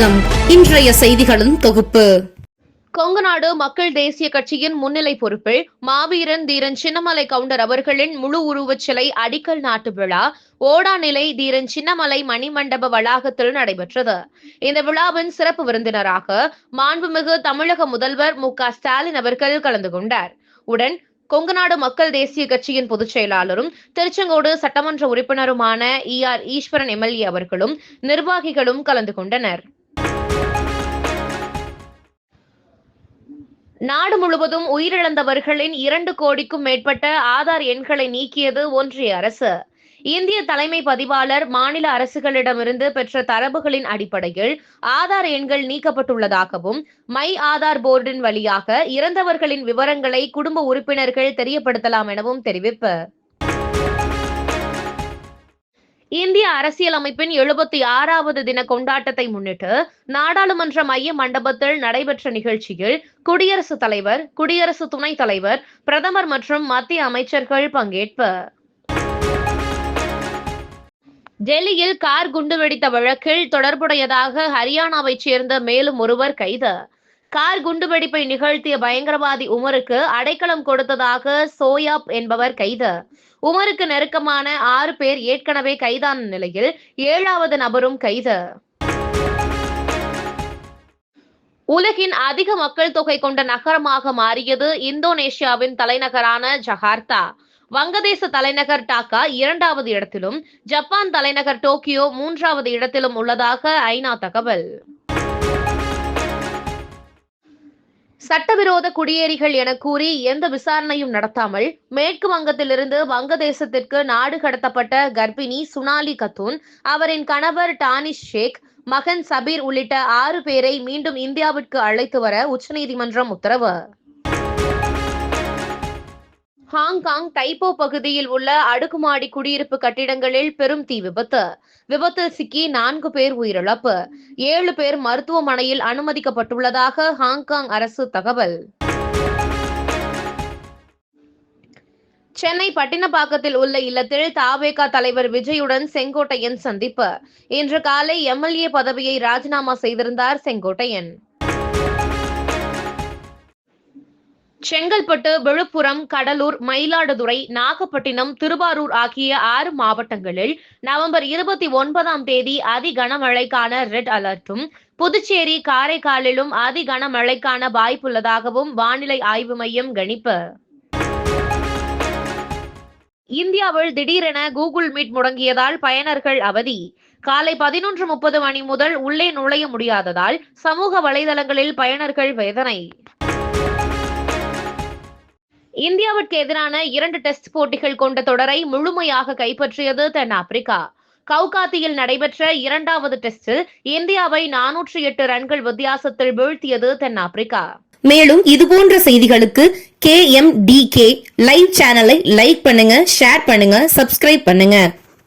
வணக்கம். இன்றைய செய்திகளின் தொகுப்பு. கொங்குநாடு மக்கள் தேசிய கட்சியின் முன்னிலை பொறுப்பில் மாவீரன் தீரன் சின்னமலை கவுண்டர் அவர்களின் முழு உருவச் சிலை அடிக்கல் நாட்டு விழா ஓடாநிலை தீரன் சின்னமலை மணிமண்டப வளாகத்தில் நடைபெற்றது. இந்த விழாவின் சிறப்பு விருந்தினராக மாண்புமிகு தமிழக முதல்வர் மு.க.ஸ்டாலின் அவர்கள் கலந்து கொண்டார். உடன் கொங்குநாடு மக்கள் தேசிய கட்சியின் பொதுச் செயலாளரும் திருச்செங்கோடு சட்டமன்ற உறுப்பினருமான ஈஆர் ஈஸ்வரன் எம்எல்ஏ அவர்களும் நிர்வாகிகளும் கலந்து கொண்டனர். நாடு முழுவதும் உயிரிழந்தவர்களின் 2 கோடிக்கும் மேற்பட்ட ஆதார் எண்களை நீக்கியது ஒன்றிய அரசு. இந்திய தலைமை பதிவாளர் மாநில அரசுகளிடமிருந்து பெற்ற தரவுகளின் அடிப்படையில் ஆதார் எண்கள் நீக்கப்பட்டுள்ளதாகவும் மை ஆதார் போர்டின் வழியாக இறந்தவர்களின் விவரங்களை குடும்ப உறுப்பினர்கள் தெரியப்படுத்தலாம் எனவும் தெரிவிப்பு. இந்திய அரசியலமைப்பின் 76வது தின கொண்டாட்டத்தை முன்னிட்டு நாடாளுமன்ற மைய மண்டபத்தில் நடைபெற்ற நிகழ்ச்சியில் குடியரசுத் தலைவர், குடியரசு துணைத் தலைவர், பிரதமர் மற்றும் மத்திய அமைச்சர்கள் பங்கேற்பு. டெல்லியில் கார் குண்டுவெடித்த வழக்கில் தொடர்புடையதாக ஹரியானாவைச் சேர்ந்த மேலும் ஒருவர் கைது. கார் குண்டுவெடிப்பை நிகழ்த்திய பயங்கரவாதி உமருக்கு அடைக்கலம் கொடுத்ததாக சோயாப் என்பவர் கைது. உமருக்கு நெருக்கமான 6 பேர் ஏற்கனவே கைதான நிலையில் 7வது நபரும் கைது. உலகின் அதிக மக்கள் தொகை கொண்ட நகரமாக மாறியது இந்தோனேஷியாவின் தலைநகரான ஜகார்த்தா. வங்கதேச தலைநகர் டாக்கா 2வது இடத்திலும், ஜப்பான் தலைநகர் டோக்கியோ 3வது இடத்திலும் உள்ளதாக ஐநா தகவல். சட்டவிரோத குடியேறிகள் என கூறி எந்த விசாரணையும் நடத்தாமல் மேற்கு வங்கத்திலிருந்து வங்கதேசத்திற்கு நாடு கடத்தப்பட்ட கர்ப்பிணி சுனாலி கத்தூன், அவரின் கணவர் டானிஷ் ஷேக், மகன் சபீர் உள்ளிட்ட 6 பேரை மீண்டும் இந்தியாவிற்கு அழைத்து வர உச்சநீதிமன்றம் உத்தரவு. ஹாங்காங் தைப்போ பகுதியில் உள்ள அடுக்குமாடி குடியிருப்பு கட்டிடங்களில் பெரும் தீ விபத்து. விபத்தில் சிக்கி 4 பேர் உயிரிழப்பு, 7 பேர் மருத்துவமனையில் அனுமதிக்கப்பட்டுள்ளதாக ஹாங்காங் அரசு தகவல். சென்னை பட்டினப்பாக்கத்தில் உள்ள இல்லத்தில் தவேக தலைவர் விஜயுடன் செங்கோட்டையன் சந்திப்பு. இன்று காலை எம்எல்ஏ பதவியை ராஜினாமா செய்திருந்தார் செங்கோட்டையன். செங்கல்பட்டு, விழுப்புரம், கடலூர், மயிலாடுதுறை, நாகப்பட்டினம், திருவாரூர் ஆகிய 6 மாவட்டங்களில் நவம்பர் 29ஆம் தேதி அதி கனமழைக்கான ரெட் அலர்ட்டும், புதுச்சேரி, காரைக்காலிலும் அதி கனமழைக்கான வாய்ப்புள்ளதாகவும் வானிலை ஆய்வு மையம் கணிப்பு. இந்தியாவில் திடீரென கூகுள் மீட் முடங்கியதால் பயனர்கள் அவதி. காலை 11:30 மணி முதல் உள்ளே நுழைய முடியாததால் சமூக வலைதளங்களில் பயனர்கள் வேதனை. இந்தியாவிற்கு எதிரான 2 டெஸ்ட் போட்டிகள் கொண்ட தொடரை முழுமையாக கைப்பற்றியது தென்னாப்பிரிக்கா. கவுகாத்தியில் நடைபெற்ற 2வது டெஸ்டில் இந்தியாவை 408 ரன்கள் வித்தியாசத்தில் வீழ்த்தியது தென்னாப்பிரிக்கா. மேலும் இதுபோன்ற செய்திகளுக்கு KMDK லைவ் சேனலை லைக் பண்ணுங்க, ஷேர் பண்ணுங்க, சப்ஸ்கிரைப் பண்ணுங்க.